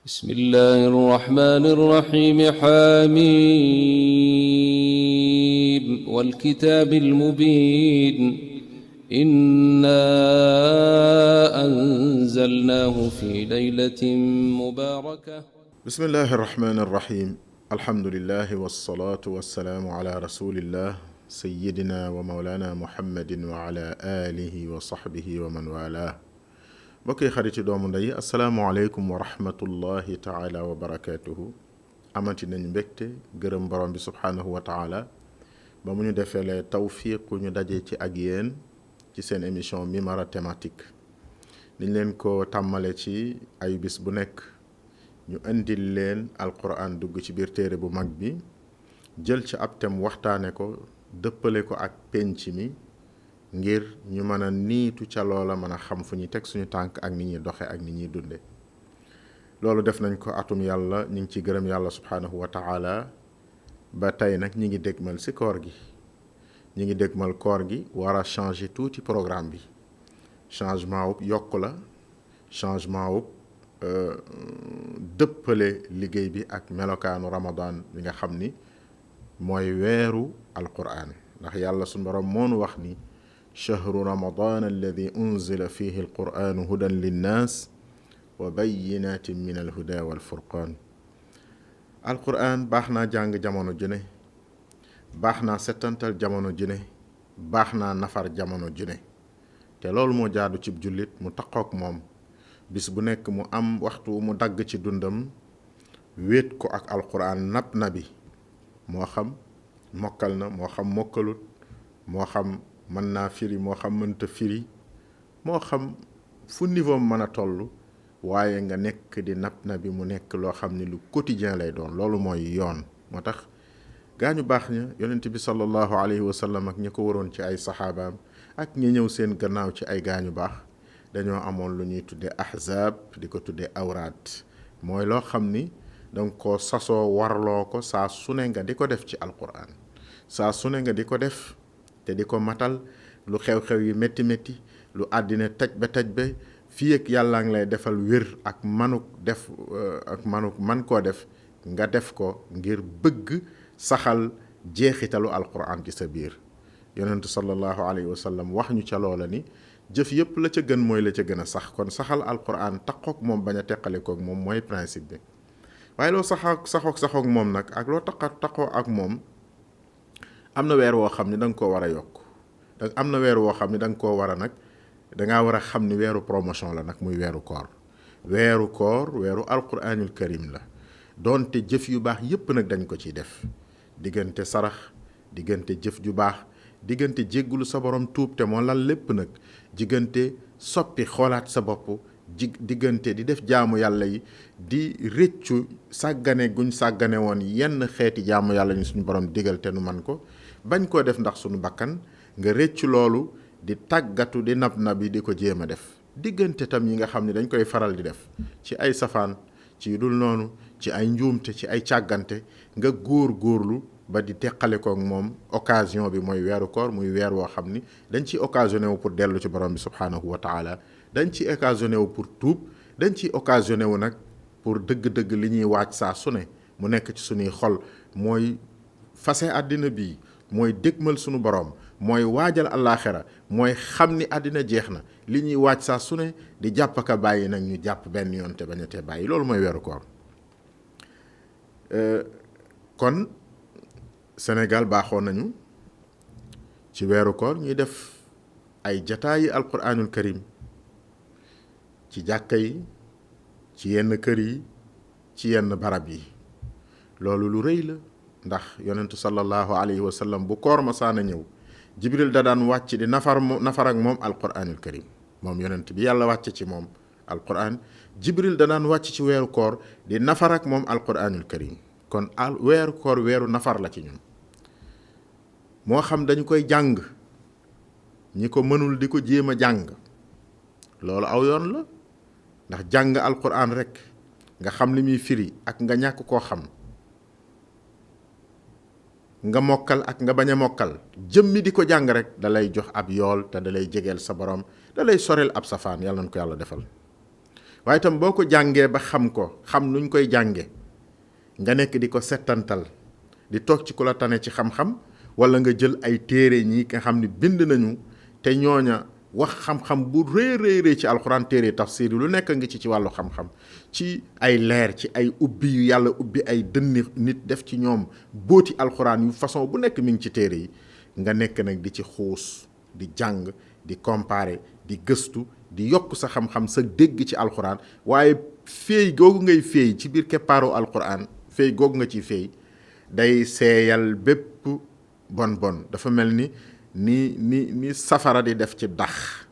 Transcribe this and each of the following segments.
بسم الله الرحمن الرحيم حميم والكتاب المبين إنا أنزلناه في ليلة مباركة بسم الله الرحمن الرحيم الحمد لله والصلاة والسلام على رسول الله سيدنا ومولانا محمد وعلى آله وصحبه ومن والاه بكي خريطي دوم داي السلام عليكم ورحمة الله تعالى وبركاته أمانتي نان بكتي غرم بروم بي سبحانه وتعالى ba mu ñu defee tawfiq ñu daje ci ak yéen ci seen émission Mimara thématique niñ leen ko tàmmale ci ay bis bu nekk ñu andil leen alquran dugg ci biir téere bu mag bi jël ci ab thème waxtaane ko dëppale ko ak penc mi ngir ñu mën a niitu ca loola mën a xam fu ñuy teg suñu tànk ak ni ñuy doxe ak ni ñuy dunde loolu def nañ ko atum yàlla ñu ngi ci gërëm yàlla subhanahu wa ta'ala ba tey nag ñi ngi dégmal si koor gi ñi ngi dégmal koor gi war a changer tuuti programme bi changement wu yokk la changement wu dëppale liggéey bi ak melokaanu ramadan bi nga xam ni mooy weeru alquran ndax yàlla suñu borom moonu wax ni chahru ramadan alladi unzila fihi alquranu hudan linnas wa bayinatin min alhuda walfurqan alquran baax naa jàng jamono june baax naa settantal jamono june baax naa nafar jamono june te loolu moo jaadu cib jullit mu taqook moom bis bu nekk mu am waxtu mu dagg ci dundam wéet ko ak alquran nab nabi moo xam mokkal na moo xam mokkalut moo xam mën naa firi moo xam mënta firi moo xam fu niveau mën a toll waaye nga nekk di nab nabi mu nekk loo xam ne lu quotidien lay doon loolu mooy yoon moo tax gaañu baax ña yonent bi sallallahu alayhi wa sallam ak ñi ko waroon ci ay saxaabaam ak ñi ñëw seen gannaaw ci ay gaañu baax dañoo amoon lu ñuy tuddee ahzab di ko tuddee awraat mooy loo xam ni danga ko sasoo warloo ko saa su ne nga di ko def ci alquran saa su ne nga di ko def te di ko matal lu xew-xew yi métti métti lu àddina taj ba fii ak yàlla ngi lay defal wér ak manuk def ak manuk man koo def nga def ko ngir bëgg saxal jeexitalu alquran ci sa biir yonentu sallallahu alayhi wa sallam wax ñu ca loola ni jëf yépp la ca gën mooy la ca gën a sax kon saxal alquran taqook moom bañ a teqalikook moom mooy principe bi waaye loo saxook moom nag ak loo taqoo ak moom am na weer woo xam ne da nga koo war a yokk am na weer woo xam ne da nga koo war a nag dangaa war a xam ni weeru promotion la nag muy weeru koor weeru alquranul karim la doonte jëf yu baax yépp nag dañ ko ciy def diggante sarax diggante jëf ju baax diggante jéggulu sa borom tuub te moo lal lépp nag diggante soppi xoolaat sa bopp diggante di def jaamu yàlla yi di rëccu sàggane guñ sàggane woon yenn xeeti jaamu yàlla ñu suñu borom digal te nu man ko bañ koo def ndax suñu bakkan nga rëccu loolu di tàggatu di nab yi di ko jéem a def diggante tam yi nga xam ne dañ koy faral di def ci ay safaan ci dul noonu ci ay njuumte ci ay càggante nga góorlu ba di teqale ko ak moom occasion bi mooy weeru koor muy weer woo xam ni dañ ci occasionné wu pour dellu ci borom bi subhanahu wa taala dañ ci occasionné wu pour tuub dañ ci occasionné wu nag pour dëgg-dëgg li ñuy waaj saa su ne mu nekk ci suñuy xol mooy fase àddina bi mooy dégmal suñu borom mooy waajal àllaaxira mooy xam ni àddina jeex na li ñuy waaj saa su ne di jàpp ka bàyyi nag ñu jàpp benn yoon te bañ a tee bàyyi loolu mooy weeru koor kon Sénégal baaxoo nañu ci weeru koor ñuy def ay jataayi alquranul karim ci jàkka yi ci yenn kër yi ci yenn barab yi loolu lu rëy la ndax yonentu sallallahu alayhi wa sallam bu koor ma saana ñëw jibril da daan wàcc di nafar ak moom alquranul karim moom yonent bi yàlla wàcc ci moom alquran jibril da daan wàcc ci weeru koor di nafar ak moom alquranul karim kon weeru koor weeru nafar la ci ñun moo xam dañu koy jàng ñi ko mënul di ko jéem a jàng loolu aw yoon la ndax jàng alquran rek nga xam li muy firi ak nga ñàkk koo xam nga mokkal ak nga bañ a mokkal jëmmi di ko jàng rek da lay jox ab yool te da lay jegeel sa borom da lay sorel ab safaan yàlla na ko yàlla defal waaye itam boo ko jàngee ba xam ko xam nuñ koy jànge nga nekk di ko settantal di toog ci ku la tane ci xam-xam wala nga jël ay téere ñi nga xam ne bind nañu te ñooña wax xam-xam bu rëy ci alxuraan, téere tafsir lu nekk ngi ci wàllu xam-xam, ci ay leer, ci ay ubbi yu yàlla ubbi ay dënni nit def ci ñoom booti alxuraan yu façon bu nekk mi ngi ci téere yi, nga nekk nag di ci xuus di jàng di comparer di gëstu di yokk sa xam-xam sa dégg ci alxuraan. waaye féey googu ngay féey ci biir keppaaru alxuraan, féey googu nga ci féey day seeyal bépp bon dafa mel ni safara di def ci dax,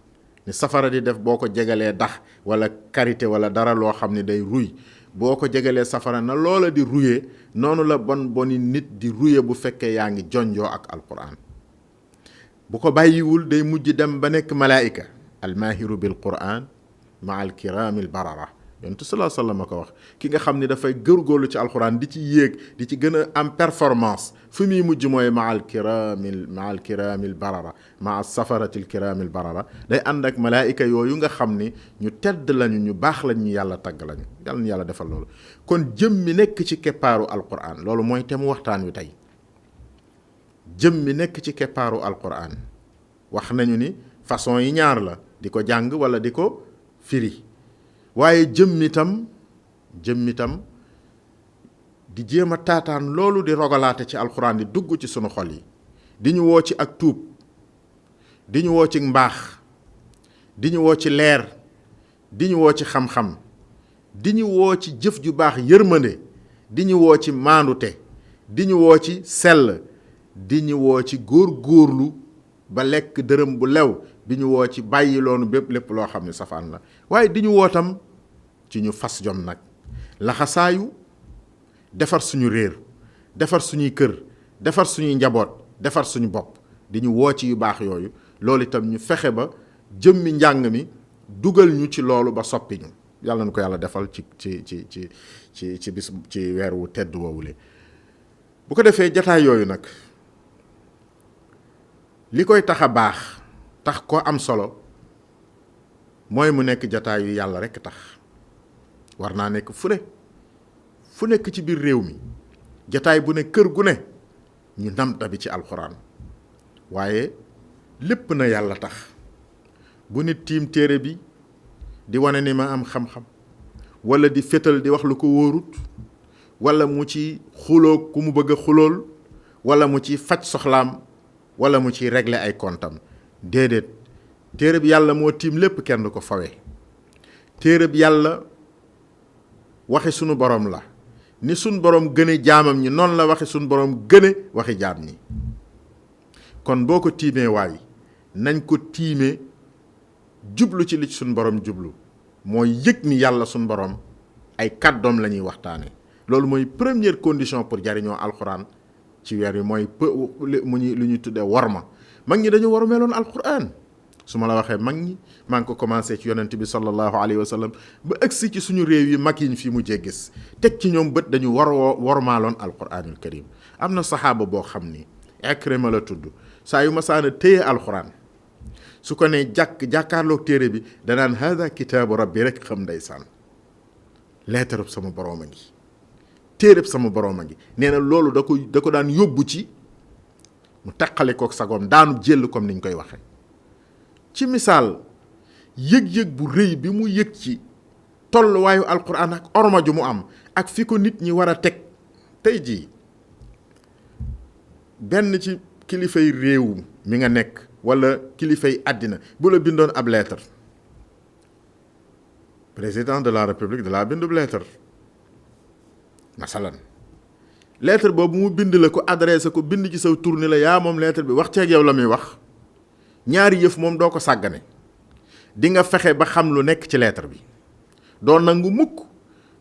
ni safara di def boo ko jegalee dax wala karité wala dara loo xam ne day ruy, boo ko jegalee safara na loola di ruyee, noonu la boni nit di ruye bu fekkee yaa ngi jonjoo ak alquran. bu ko bàyyiwul day mujj dem ba nekk malaayika. almaahiru bil quran ma al kiraamil barara, yonent sallallahu alayhi wa sallam ko wax. ki nga xam ne dafay gërgóorlu ci alquran di ci yéeg di ci gën a am performance, fi muy mujj mooy ma al kiraamil barara, ma al safaratil kiraamil barara, day ànd ak malaayika yooyu nga xam ni ñu tedd lañu, ñu baax lañ, ñu yàlla tagg lañu. yàlla na yàlla defal loolu. kon jëm mi nekk ci keppaaru alquran, loolu mooy te mu waxtaan wi tey. jëm mi nekk ci keppaaru alquran wax nañu ni façon yi ñaar la, di ko jàng wala di ko firi. waaye jëm itam di jéem a taataan loolu di rogalaate ci alxuraan di dugg ci sunu xol yi, di ñu woo ci ak tuub, di ñu woo ci mbaax, di ñu woo ci leer, di ñu woo ci xam-xam, di ñu woo ci jëf ju baax yërmande, di ñu woo ci maandute, di ñu woo ci sell, di ñu woo ci góor-góorlu ba lekk dërëm bu lew, di ñu woo ci bàyyi loonu bépp lépp loo xam ne safaan la. waaye di ñu woo tam ci ñu fas jom nag, laxasaayu defar suñu réer, defar suñuy kër, defar suñuy njaboot, defar suñu bopp, di ñu woo ci yu baax yooyu. loolu itam ñu fexe ba jëmmi njàng mi dugal ñu ci loolu ba soppi ñu. yàlla na ko yàlla defal ci bis ci weer wu tedd woowule. bu ko defee jataay yooyu nag li koy tax a baax, tax ko am solo, mooy mu nekk jataay yu yàlla rekk tax. war naa nekk fu nekk ci biir réew mi, jataay bu ne, kër gu ne, ñu namta bi ci alxuraan, waaye lépp na yàlla tax. bu nit tiim téere bi di wane ni ma am xam-xam, wala di fétal di wax lu ko wóorut, wala mu ci xuloo ku mu bëgg a xulool, wala mu ci faj soxlaam, wala mu ci régler ay kontam. déedéet, téere bi yàlla moo tiim lépp, kenn du ko fawe. téere bi yàlla waxi sunu borom la, ni sunu borom gëne jaamam ñi noonu la waxi sunu borom gëne waxi jaam ñi. kon boo ko tiimee waay nañ ko tiimee jublu ci li sunu borom jublu, mooy yëg ni yàlla sunu borom ay kàddoom la ñuy waxtaane. loolu mooy première condition pour jariñoo alxuraan ci weer wi, mooy lu ñuy tuddee worma. mag ñi dañu warmeeloon alxuraan. su ma la waxee mag ñi, maa ngi ko commencé ci yonent bi sallallahu alayhi wa sallam ba agsi ci suñu réew yi mag yi ñu fi mujjee gis, teg ci ñoom bët, dañu wormaaloon alxuraanul karim. am na saxaaba boo xam ni Ikrima la tudd, saa yu ma saana téye alxuraan, su ko nee jàkkaarloog téere bi danaan hada kitaabu rabbi rek xam ndeysaan, leetarub sama boroom a ngi, téereb sama boroom a ngi. nee na loolu da ko daan yóbbu ci mu taqale kook sagoom, daanu jël comme niñ koy waxe. ci misaal, yëg-yëg bu rëy bi mu yëg ci tolluwaayu alquran ak orma ju mu am ak fi ko nit ñi war a teg. tey jii benn ci kilifay réew mi nga nekk wala kilifay àddina bu la bindoon ab lettre, président de la république de la bindub lettre masalan, lettre boobu mu bind la ko adressé ko, bind ci saw tur ni la yaa moom lettre bi, wax ceeg yow la muy wax. ñaari yëf moom doo ko sàggane, di nga fexe ba xam lu nekk ci lettre bi. doo nangu mukk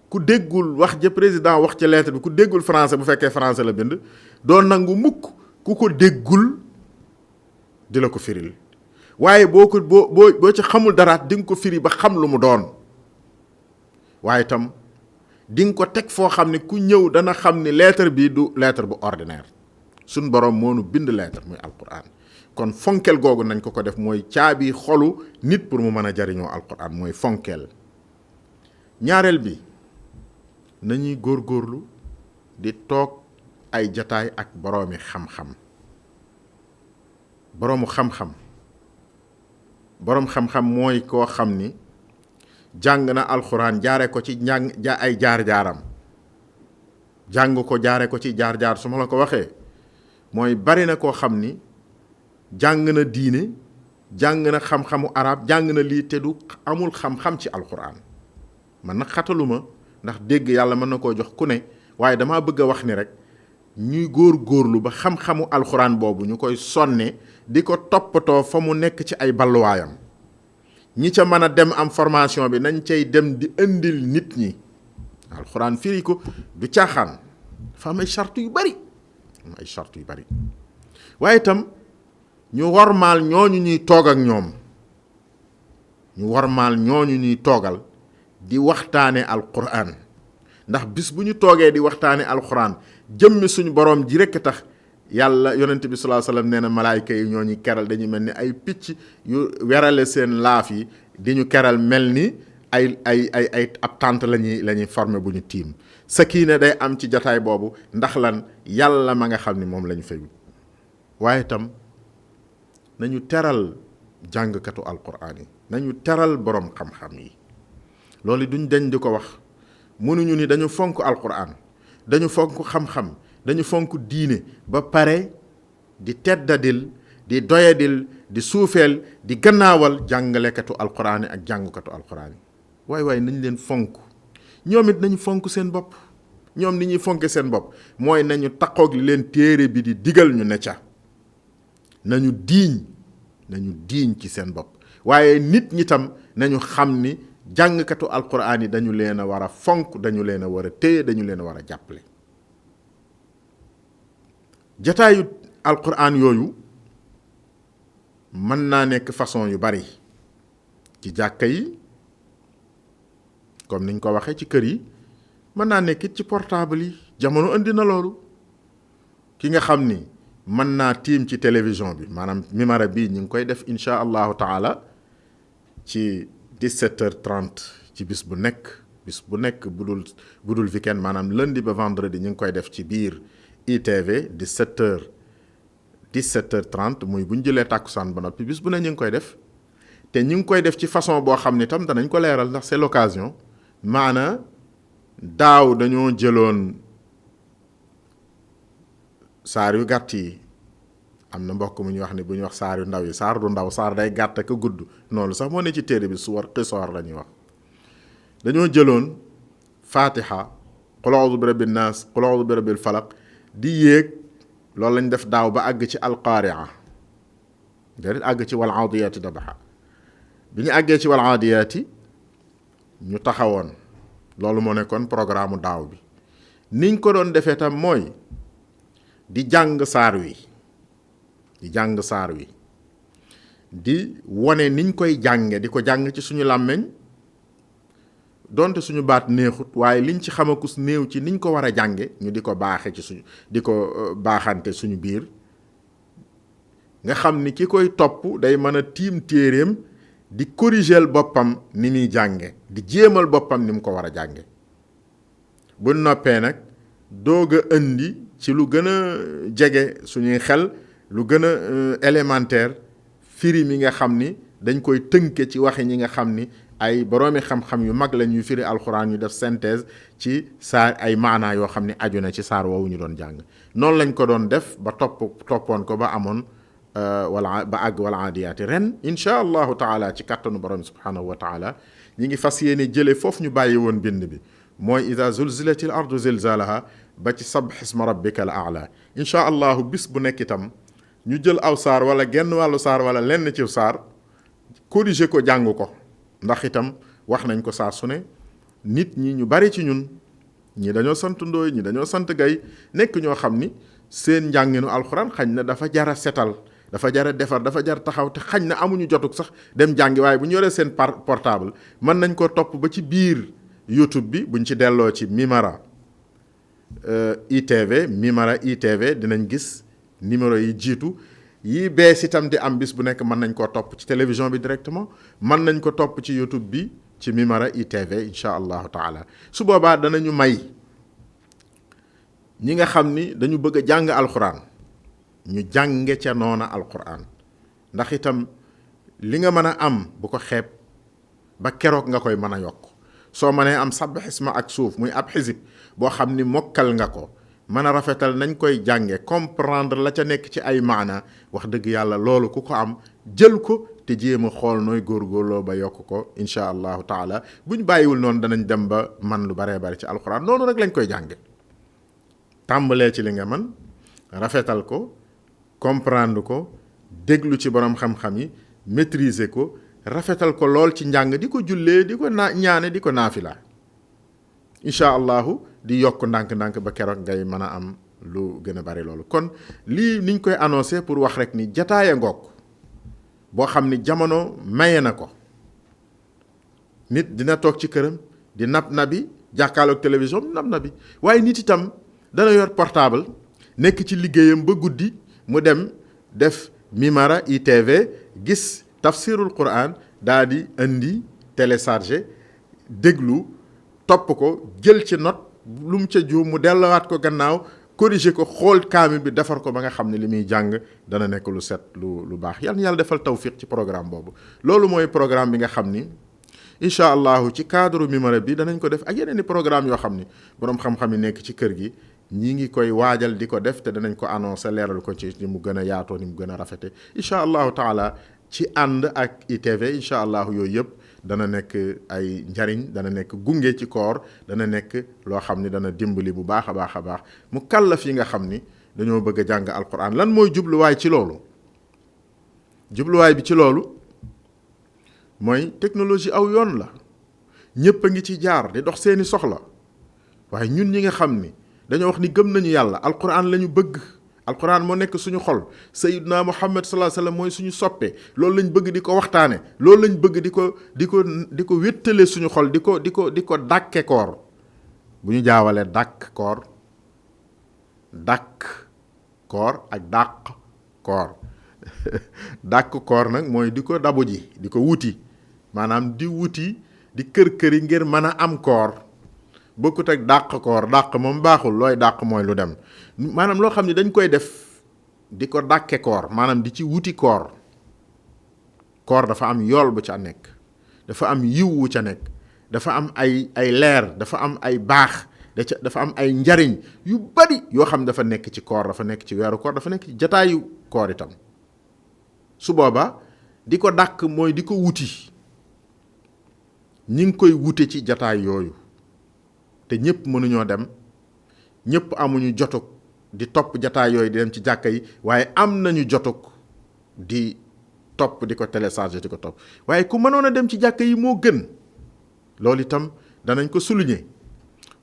ku déggul wax ja président wax ci lettre bi, ku déggul français bu fekkee français la bind, doo nangu mukk ku ko déggul di la ko firil. waaye boo ci xamul daraat di nga ko firi ba xam lu mu doon. waaye itam di nga ko teg foo xam ne ku ñëw dana xam ni lettre bi du lettre bu ordinaire. suñ borom moo nu bind lettre muy alquran. kon fonkel googu nañ ko def, mooy caabi xolu nit pour mu mën a jariñoo alquran, mooy fonkel. ñaareel bi nañuy góorgóorlu di toog ay jataay ak boroomi xam-xam boroomu xam-xam boroom xam-xam mooy koo xam ni jàng na alxuraan jaare ko ci ay jaar-jaaram jàng ko jaare ko ci jaar-jaar su ma la ko waxee mooy bari na koo xam ni jàng na diine jàng na xam-xamu arab jàng na lii te du amul xam-xam ci alxuraan man nag xataluma ndax dégg yàlla mën na koo jox ku ne waaye damaa bëgg a wax ni rek ñuy góor-góorlu ba xam-xamu alxuraan boobu ñu koy sonne di ko toppatoo fa mu nekk ci ay balluwaayam ñi ca mën a dem am formation bi nañ cay dem di indil nit ñi alxuraan firi ko du caaxaan dafa am ay charte yu bari waaye itam ñu wormaal ñooñu ñuy toog ak ñoom ñu wormaal ñooñu ñuy toogal di waxtaane alxuraan ndax bis bu ñu toogee di waxtaane alxuraan jëmmi suñu boroom ji rekk tax yàlla yonent bi sallallahu alayhi wasallam nee na malaayka yi ñoo ñu keral dañuy mel ni ay picc yu werale seen laaf yi di ñu keral mel ni ay ab tànt lañuy former bu ñu tiim sakina day am ci jataay boobu ndax lan yàlla ma nga xam ni moom lañu fay wut waaye itam nañu teral jàngkatu alquraan yi nañu teral boroom xam-xam yi loolu duñ deñ di ko wax mënuñu ni dañu fonk alquraan dañu fonk xam-xam dañu fonk diine ba pare di teddadil di doyadil di suufeel di gannaawal jàngalekatu alquraan yi ak jàngukatu alquraan yi waay nañ leen fonk ñoom it nañu fonk seen bopp ñoom ni ñuy fonke seen bopp mooy nañu taqoog li leen téere bi di digal ñu ne ca nañu diiñ ci seen bopp waaye nit ñi tam nañu xam ni jàngkatu alquraan yi dañu leen a war a fonk dañu leen a war a téye dañu leen a war a jàppale jataayu alquraan yooyu mën naa nekk façon yu bari ci jàkka yi comme niñ ko waxee ci kër yi mën naa nekk it ci portable yi jamono indi na loolu ki nga xam ni mën naa tiim ci télévision bi maanaam mimara bii ñu ngi koy def insha allahu taala ci 17h30 ci bis bu nekk budul weekend maanaam lundi ba vendredi ñu ngi koy def ci biir ITV 17h30 muy bu ñu jëlee tàkkusaan ba noppi bis bu ne ñu ngi koy def te ñu ngi koy def ci façon boo xam ni tam danañ ko leeral ndax c'est l'occasion maana daaw dañoo jëloon saar yu gàtt yi am na mbokk mu ñu wax ni bu ñu wax saar yu ndaw yi saar du ndaw saar day gàtt ak gudd noonu sax moo ne ci téere bi suwar xisoor la ñuy wax dañoo jëloon fatiha qul a'udhu bi rabbin nas qul a'udhu bi rabbil falaq di yéeg loolu lañ def daaw ba àgg ci alqaari'a déedéet àgg ci wal aadiyaati dabaxa bi ñu àggee ci wal aadiyaati ñu taxawoon loolu moo nekkoon programme daaw bi niñ ko doon defee tam mooy di jàng saar wi di wone niñ koy jànge di ko jàng ci suñu làmmiñ donte suñu baat neexut waaye liñ ci xamakus néew ci niñ ko war a jànge ñu di ko baaxe ci suñu di ko baaxante suñu biir nga xam ni ki koy topp day mën a tiim téeréem di corrigeel boppam ni muy jànge di jéemal boppam ni mu ko war a jànge bu noppee nag doog a indi ci lu gën a jege suñuy xel lu gën a élémentaire firi mi nga xam ni dañ koy tënke ci waxi ñi nga xam ni ay boroomi xam-xam yu mag la ñuy firi alxuraan ñu def synthèse ci saar ay maanaa yoo xam ni aju na ci saar woowu ñu doon jàng noonu lañ ko doon def ba toppoon ko ba amoon wala ba àgg wala aadiyaati ren insha allahu taala ci kàttanu borom subhanahu wa taala ñi ngi fas yéene jële foofu ñu bàyyi woon bind bi mooy ida zulzilatil ardu zilzalaha ba ci sabbih isma rabbika al a'la insha allahu bis bu nekk itam ñu jël aw saar wala genn wàllu saar wala lenn ci saar corriger ko jàng ko ndax itam wax nañ ko saa su ne nit ñi ñu bari ci ñun ñi dañoo sant ndooy ñi dañoo sant gay nekk ñoo xam ni seen njànginu alxuraan xañ na dafa jara setal dafa jara defar dafa jar taxaw te xañ na amuñu jotug sax dem jàngi waaye bu ñu yoree seen portable mën nañ ko topp ba ci biir YouTube bi buñ ci delloo ci Mimara ITV dinañ gis numéro yi jiitu yi bees itam di am bis bu nekk mën nañ koo topp ci télévision bi directement mën nañ ko topp ci YouTube bi ci Mimara ITV incha allahu taala. su boobaa danañu may ñi nga xam ni dañu bëgg a jàng alquran ñu jànge ca noona alquran, ndax itam li nga mën a am bu ko xeeb ba keroog nga koy mën a yokk. soo mënee am sabbih isma ak suuf muy ab xisib boo xam ni mokkal nga ko, mën a rafetal nañ koy jànge, comprendre la ca nekk ci ay maana, wax dëgg yàlla loolu ku ko am jël ko te jéem a xool nooy góorgóorloo ba yokk ko incha allahu taala. bu ñu bàyyiwul noonu danañ dem ba man lu baree bari ci alquran. noonu rek lañ koy jànge, tàmbalee ci li nga man, rafetal ko, comprendre ko, déglu ci borom xam-xam yi, maîtriser ko, rafetal ko lool ci njàng, di ko jullee, di ko ñaane, di ko naafila incha allahu, di yokk ndànk-ndànk ba keroog ngay mën a am lu gën a bari loolu. kon lii niñ koy annoncé pour wax rek ni jataaya ngoog boo xam ni jamono maye na ko. nit dina toog ci këram di nabi jàkkaarloog télévision nabi, waaye nit itam dana yor portable nekk ci liggéeyam ba guddi mu dem def Mimara ITV gis tafsirul Quran daa di indi téléchargé déglu topp ko jël ci note lu mu ca juum mu delluwaat ko gannaaw corriger ko xool kaamil bi defar ko ba nga xam ne li muy jàng dana nekk lu set lu baax. yal na yàlla defal tawfiq ci programme boobu. loolu mooy programme bi nga xam ni incha allahu ci cadre Mimara bi danañ ko def ak yeneen i programme yoo xam ni boroom xam-xam yi nekk ci kër gi ñi ngi koy waajal di ko def te danañ ko annoncé leeral ko ci ni mu gën a yaatoo ni mu gën a rafete incha allahu taala ci ànd ak ITV incha allahu. yooyu yëpp dana nekk ay njariñ, dana nekk gunge ci koor, dana nekk loo xam ni dana dimbali bu baax a baax a baax mu kàllaf yi nga xam ni dañoo bëgg a jàng alquran. lan mooy jubluwaay ci loolu? jubluwaay bi ci loolu mooy technologie aw yoon la, ñëpp a ngi ci jaar di dox seeni soxla, waaye ñun ñi nga xam ni dañoo wax ni gëm nañu yàlla, alquran la ñu bëgg, alquran moo nekk suñu xol, sayyiduna Muhammad sallallahu alayhi wasallam mooy suñu soppe, loolu lañ bëgg di ko waxtaane, loolu lañ bëgg di ko wéttale suñu xol, di ko dàkke koor. bu ñu jaawalee dàkk koor ak dàq koor dàkk koor nag mooy di ko dabu ji, di ko wuti, maanaam di wuti di kër-këri ngir mën a am koor. bokkut ak dàq koor, dàq moom baaxul, looy dàq mooy lu dem, maanaam loo xam ne dañ koy def di ko dàkke koor, maanaam di ci wuti koor. koor dafa am yool bu ca nekk, dafa am yiw wu ca nekk, dafa am ay leer, dafa am ay baax, dafa am ay njariñ yu bari yoo xam dafa nekk ci koor, dafa nekk ci weeru koor, dafa nekk ci jataayu koor itam. su boobaa di ko dàq mooy di ko wuti, ñi ngi koy wute ci jataay yooyu, te ñëpp mënuñoo dem, ñëpp amuñu jotug di topp jataay yooyu di dem ci jàkka yi, waaye am nañu jotug di topp, di ko télécharger, di ko topp. waaye ku mënoon a dem ci jàkka yi moo gën. loolu itam danañ ko souligner.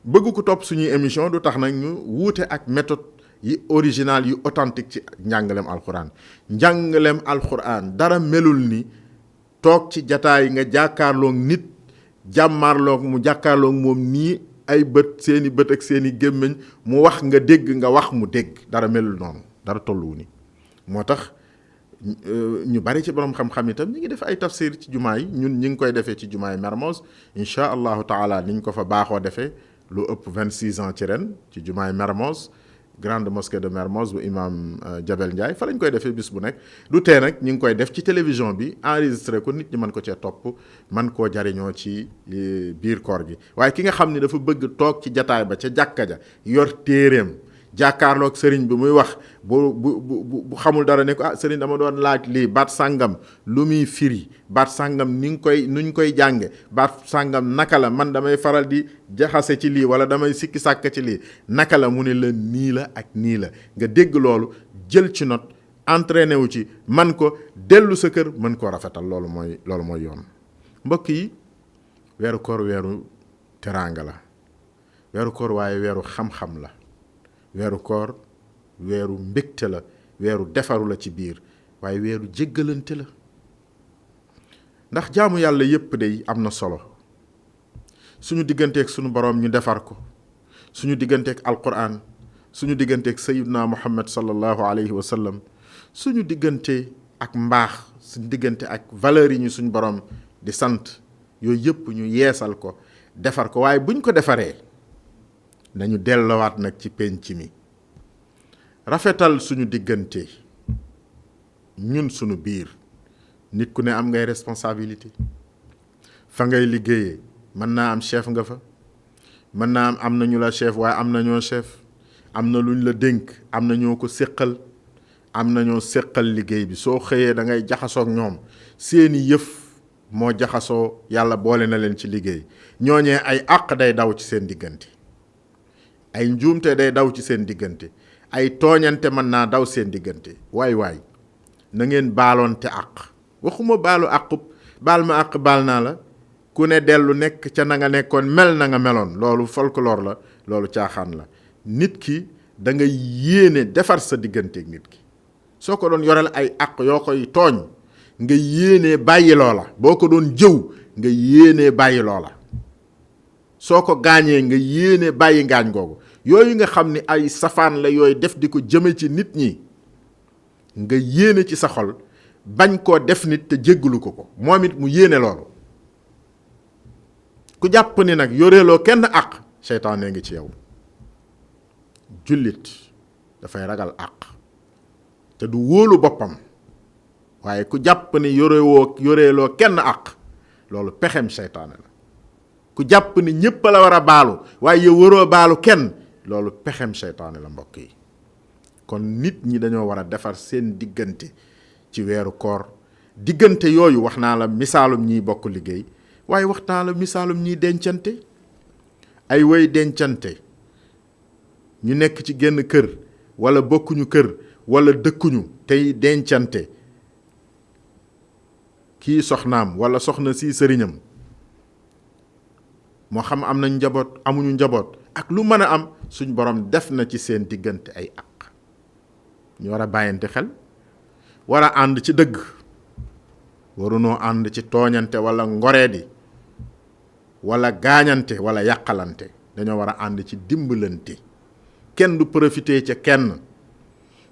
bëgg ko topp suñuy émission du tax nag ñu wuute ak méthode yi original yu authentique ci njàngaleem alxuraan. njàngaleem alxuraan dara melul ni toog ci jataay nga jàkkaarloog nit, jàmmaarloog mu jàkkaarloog moom nii, ay bët, seeni bët ak seeni gémmiñ, mu wax nga dégg, nga wax mu dégg. dara melul noonu, dara tolluwu ni. moo tax ñu bari ci borom xam-xam itam ñi ngi def ay tafsir ci jumaa yi. ñun ñi ngi koy defee ci jumaa yi Mermoz incha allahu taala, niñ ko fa baaxoo defee lu ëpp 26 ans ci ren ci jumaa yi Mermoz, grande mosquée de Mermoz bu imam Jabel Ndiaye, fa lañ koy defee bis bu nekk. du tee nag ñi ngi koy def ci télévision bi, enregistré ko, nit ñi mën ko cee topp, man koo jariñoo ci biir koor gi. waaye ki nga xam ni dafa bëgg toog ci jataay ba ca jàkka ja, yor téeréem, jàkkaarloog sëriñ bi muy wax, bu xamul dara ne ko sëriñ dama doon laaj lii, baat sàngam lu muy firi, baat sàngam nuñ koy jànge, baat sàngam naka la, man damay faral di jaxase ci lii wala damay sikki sàkk ci lii, naka la, mu ne la nii la ak nii la. nga dégg loolu, jël ci note, entraîné wu ci, man ko dellu sa kër mën koo rafetal. loolu mooy yoon. mbokk yi, weeru koor weeru teraanga la, weeru koor waaye weeru xam-xam la, weeru koor weeru mbégte la, weeru defaru la ci biir, waaye weeru jéggalante la. ndax jaamu yàlla yépp day am na solo. suñu digganteeg suñu boroom ñu defar ko, suñu digganteeg alquran, suñu digganteeg sayyiduna Muhammad sallallahu alayhi wa sallam, suñu diggante ak mbaax, suñu diggante ak valeurs yi ñu suñu boroom di sant yooyu yëpp ñu yeesal ko defar ko. waaye buñ ko defaree nañu dellowaat nag ci penc mi rafetal suñu diggante ñun suñu biir. nit ku ne am ngay responsabilité fa ngay liggéeyee mën naa am chef nga fa, mën naa am nañu la chef waaye am na ñoo chef, am na luñ la dénk, am na ñoo ko séqal, am na ñoo séqal liggéey bi. soo xëyee da ngay jaxasoog ñoom, seeni yëf moo jaxasoo, yàlla boole na leen ci liggéey. ñooñee ay àq day daw ci seen diggante, ay njuumte day daw ci seen diggante, ay tooñante mën naa daw seen diggante. waay na ngeen baaloonte àq. waxuma baalu àqub baal ma àq baal naa la ku ne dellu nekk ca na nga nekkoon mel na nga meloon, loolu folklore la, loolu caaxaan la. nit ki da nga yéene defar sa digganteeg nit ki. soo ko doon yoreel ay àq yoo koy tooñ nga yéenee bàyyi loola, boo ko doon jëw nga yéenee bàyyi loola, soo ko gaañee nga yéenee bàyyi ngaañ googu. yooyu nga xam ni ay safaan la yooyu def di ko jëme ci nit ñi, nga yéene ci sa xol bañ koo def nit te jéggalu ko moom it mu yéene loolu. ku jàpp ni nag yoreeloo kenn àq, seytaane ngi ci yow. jullit dafay ragal àq te du wóolu boppam, waaye ku jàpp ni yoreeloo kenn àq, loolu pexem seytaane la. ku jàpp ni ñépp la war a baalu waaye yow waroo baalu kenn, loolu pexem seytaane la. mbokk yi, kon nit ñi dañoo war a defar seen diggante ci weeru koor. diggante yooyu wax naa la misaalum ñiy bokk liggéey, waaye wax naa la misaalum ñiy dencante. ay way dencante ñu nekk ci genn kër wala bokkuñu kër wala dëkkuñu tey dencante, kii soxnaam wala soxna si sëriñam, moo xam am nañ njaboot amuñu njaboot, ak lu mën a am, suñ borom def na ci seen diggante ay àq. ñu war a bàyyante xel, war a ànd ci dëgg, warunoo ànd ci tooñante wala ngoreedi wala gaañante wala yàqalante. dañoo war a ànd ci dimbalante. kenn du profité ca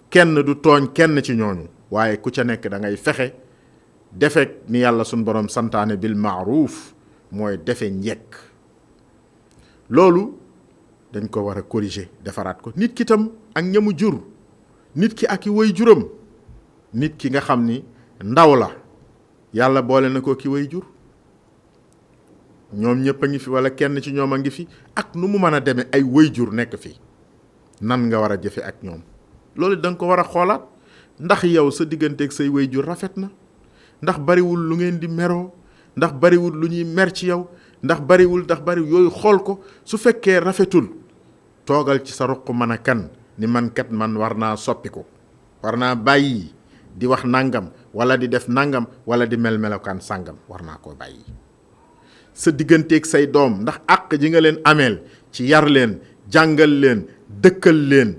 kenn du tooñ kenn ci ñooñu, waaye ku ca nekk da ngay fexe defe ni yàlla suñ borom santaane bil maaruf, mooy defe njekk. loolu dañ ko war a corriger, defaraat ko. nit ki tam ak ñamu jur, nit ki ak i way juram, nit ki nga xam ni ndaw la, yàlla boole na ko ki way jur, ñoom ñëpp a ngi fi wala kenn ci ñoom a ngi fi, ak nu mu mën a demee ay way jur nekk fi, nan nga war a jëfe ak ñoom. loolu da nga ko war a xoolaat. ndax yow sa digganteeg say way jur rafet na? ndax bariwul lu ngeen di meroo? ndax bariwul lu ñuy mer ci yow? ndax bariwul yooyu xool ko. su fekkee rafetul, toogal ci sa ruq mën a kan ni man kat man war naa soppiku, war naa bàyyi di wax nangam wala di def nangam wala di melokaan sàngam, war naa koo bàyyi. sa digganteeg say doom, ndax àq ji nga leen ameel ci yar leen, jàngal leen, dëkkal leen,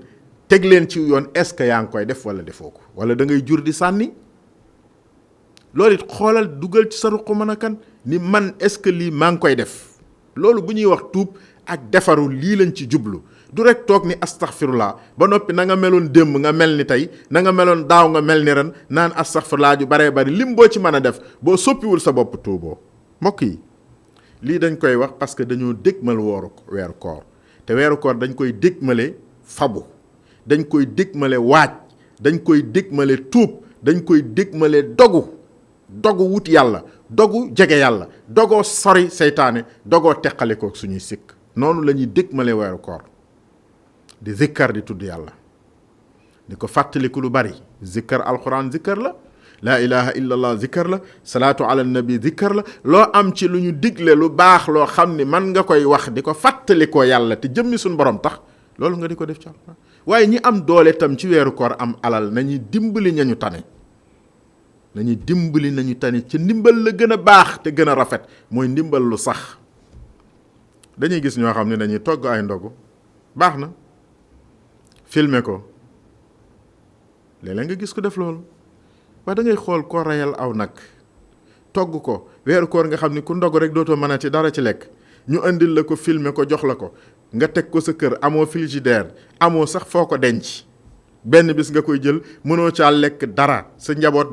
teg leen ci yoon, est-ce que yaa ngi koy def wala defoo ko, wala da ngay jur di sànni. loolu it xoolal, dugal ci sa ruq mën a kan ni man est-ce que lii maa ngi koy def. loolu bu ñuy wax tuub ak defaru lii lañ ci jublu. du rek toog ni astaghfirullah ba noppi na nga meloon démb nga mel ni tey, na nga meloon daaw nga mel ni ren, naan astaghfirullah ju baree bari lim boo ci mën a def boo soppiwul sa bopp tuuboo. mbokk yi, lii dañ koy wax parce que dañoo dégmal weeru koor, te weeru koor dañ koy dégmale fabu, dañ koy dégmale waaj, dañ koy dégmale tuub, dañ koy dégmale dogu wut yàlla, dogu jege yàlla, dogoo sori seytaane, dogoo teqalikoo suñuy sikk. noonu la ñuy dégmale weeru koor, di zikkar, di tudd yàlla, di ko fàttaliku lu bari. zikkar alquran zikkar la, laa ilaha illa allah zikkar la, salaatu ala nabi zikkar la. loo am ci lu ñu digle lu baax loo xam ni man nga koy wax di ko fàttalikoo yàlla te jëmmi suñ borom tax, loolu nga di ko def ci alquran. waaye ñi am doole tam ci weeru koor am alal, nañuy dimbali ñañu tane, nañuy dimbali nañu tane. ci ndimbal la gën a baax te gën a rafet mooy ndimbal lu sax. dañuy gis ñoo xam ne dañuy togg ay ndogu, baax na, filmer ko, léeg-léeg nga gis ko def loolu. waaye da ngay xool koo reyal aw nag togg ko weeru koor nga xam ni ku ndog rek dootoo mën a ci dara ci lekk, ñu indil la ko filmer ko jox la ko, nga teg ko sa kër, amoo frigidaire, amoo sax foo ko denc, benn bis nga koy jël, mënoo caa lekk dara, sa njaboot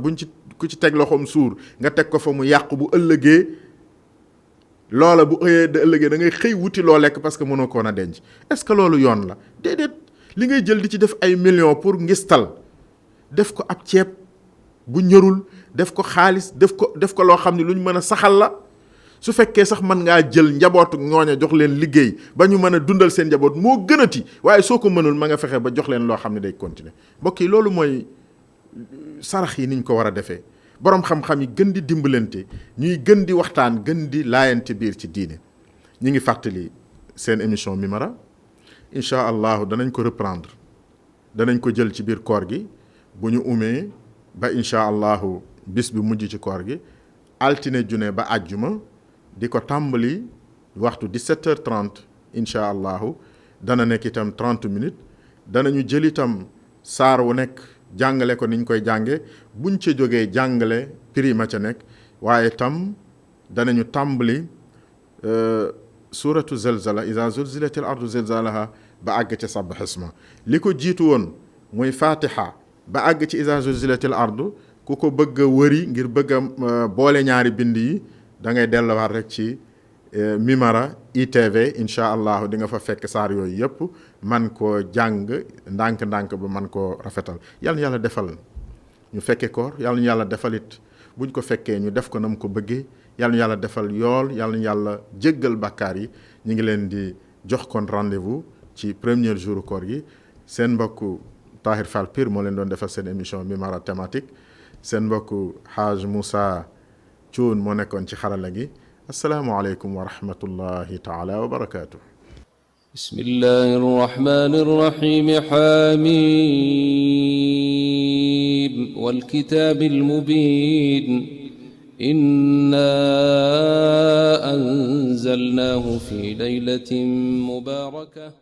ku ci teg loxoom suur, nga teg ko fa mu yàqu, bu ëllëgee loola bu ëyee da ëllëgee da ngay xëy wuti loo lekk parce que mënoo koon a denc. est-ce que loolu yoon la? déedéet. li ngay jël di ci def ay millions pour ngistal, def ko ab ceeb bu ñërul, def ko xaalis, def ko loo xam ne lu ñu mën a saxal la. su fekkee sax mën ngaa jël njabootu ñooña jox leen liggéey ba ñu mën a dundal seen njaboot moo gënati, waaye soo ko mënul ma nga fexe ba jox leen loo xam ne day continuer. mbokk yi loolu mooy sarax yi niñ ko war a defee. boroom xam-xam yi gën di dimbalante, ñuy gën di waxtaan, gën di laayante biir ci diine. ñi ngi fàttali seen émission Mimara incha allahu danañ ko reprendre, danañ ko jël ci biir koor gi bu ñu umee ba incha allahu bis bi mujj ci koor gi, altine june ba àjjuma, di ko tàmbali waxtu 17h30 incha allahu. dana nekk itam 30 minutes. danañu jël itam saar wu nekk jàngale ko niñ koy jànge, buñ ca jógee jàngale prix ma ca nekk, waaye itam danañu tàmbali suratu zalzala, iza zulzilatil ardu zilzalaha ba àgg ci sabbih isma. li ko jiitu woon muy fatiha ba àgg ci iza zulzilatil ardu, ku ko bëgg a wëri ngir bëgg a boole ñaari bind yi, da ngay delluwaat rek ci Mimara ITV incha allahu di nga fa fekk saar yooyu yëpp man koo jàng ndànk-ndànk ba man koo rafetal. yàlla na yàlla defal ñu fekke koor, yàlla na yàlla defalit buñ ko fekkee ñu def ko nam ko bëggee, yàlla na yàlla defal yool, yàlla na yàlla jéggal bàkkaar yi. ñu ngi leen di jox kon rendez-vous ci premier jour koor gi. seen mbokku Tahir Fall Pire moo leen doon defal seen émission Mimara thématique. seen mbokku Haj Moussa Thioune moo nekkoon ci xarala gi. assalaamu aleykum wa rahmatullahi taala wa barakaatuh. bismillahi rrahmani rrahim. حميم والكتاب المبين إنا أنزلناه في ليلة مباركة